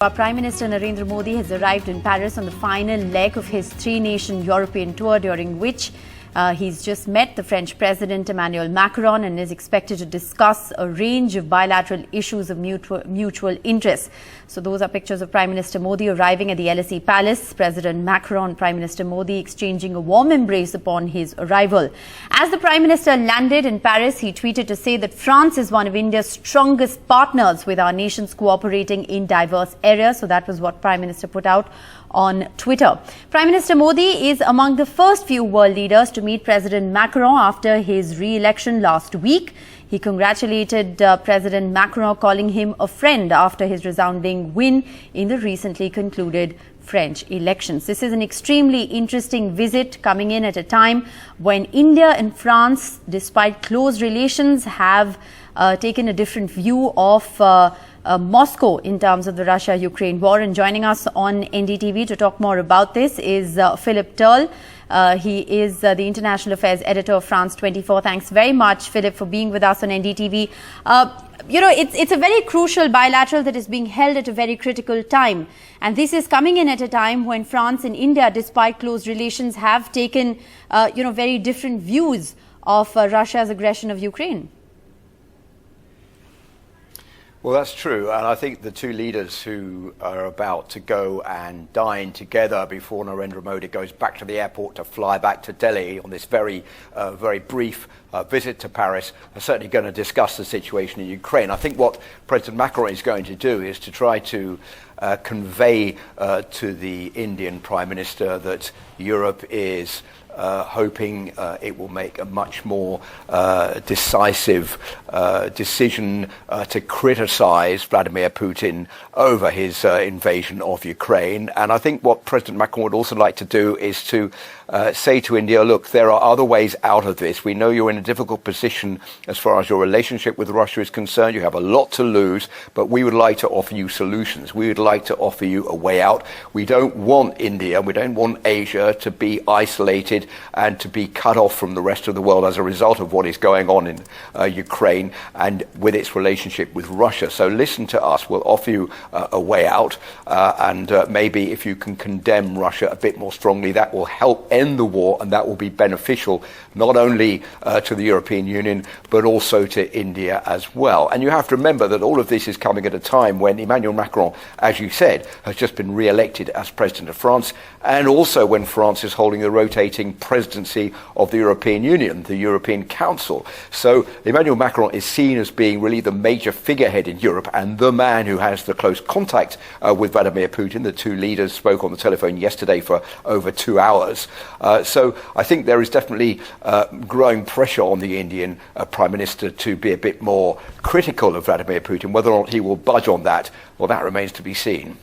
Our Prime Minister Narendra Modi has arrived in Paris on the final leg of his three-nation European tour, during which he's just met the French President Emmanuel Macron and is expected to discuss a range of bilateral issues of mutual interest. So those are pictures of Prime Minister Modi arriving at the LSE Palace. President Macron, Prime Minister Modi exchanging a warm embrace upon his arrival. As the Prime Minister landed in Paris, he tweeted to say that France is one of India's strongest partners, with our nations cooperating in diverse areas. So that was what Prime Minister put out on Twitter. Prime Minister Modi is among the first few world leaders to meet President Macron after his re-election last week. He congratulated President Macron, calling him a friend after his resounding win in the recently concluded French elections. This is an extremely interesting visit, coming in at a time when India and France, despite close relations, have taken a different view of Moscow in terms of the Russia-Ukraine war. And joining us on NDTV to talk more about this is Philip Turle. He is the International Affairs Editor of France 24. Thanks very much, Philip, for being with us on NDTV. It's a very crucial bilateral that is being held at a very critical time. And this is coming in at a time when France and India, despite close relations, have taken, very different views of Russia's aggression of Ukraine. Well, that's true, and I think the two leaders who are about to go and dine together before Narendra Modi goes back to the airport to fly back to Delhi on this very brief visit to Paris are certainly going to discuss the situation in Ukraine. I think what President Macron is going to do is to try to convey to the Indian Prime Minister that Europe is hoping it will make a much more decisive decision to criticize Vladimir Putin over his invasion of Ukraine. And I think what President Macron would also like to do is to say to India, look, there are other ways out of this. We know you're in a difficult position as far as your relationship with Russia is concerned. You have a lot to lose, but we would like to offer you solutions. We would like to offer you a way out. We don't want India, we don't want Asia to be isolated and to be cut off from the rest of the world as a result of what is going on in Ukraine and with its relationship with Russia. So listen to us. We'll offer you a way out, and maybe if you can condemn Russia a bit more strongly, that will help end the war, and that will be beneficial not only to the European Union but also to India as well. And you have to remember that all of this is coming at a time when Emmanuel Macron, as you said, has just been re-elected as President of France, and also when France is holding the rotating presidency of the European Union, the European Council. So Emmanuel Macron is seen as being really the major figurehead in Europe and the man who has the close contact with Vladimir Putin. The two leaders spoke on the telephone yesterday for over 2 hours. So I think there is definitely growing pressure on the Indian Prime Minister to be a bit more critical of Vladimir Putin. Whether or not he will budge on that, well, that remains to be seen.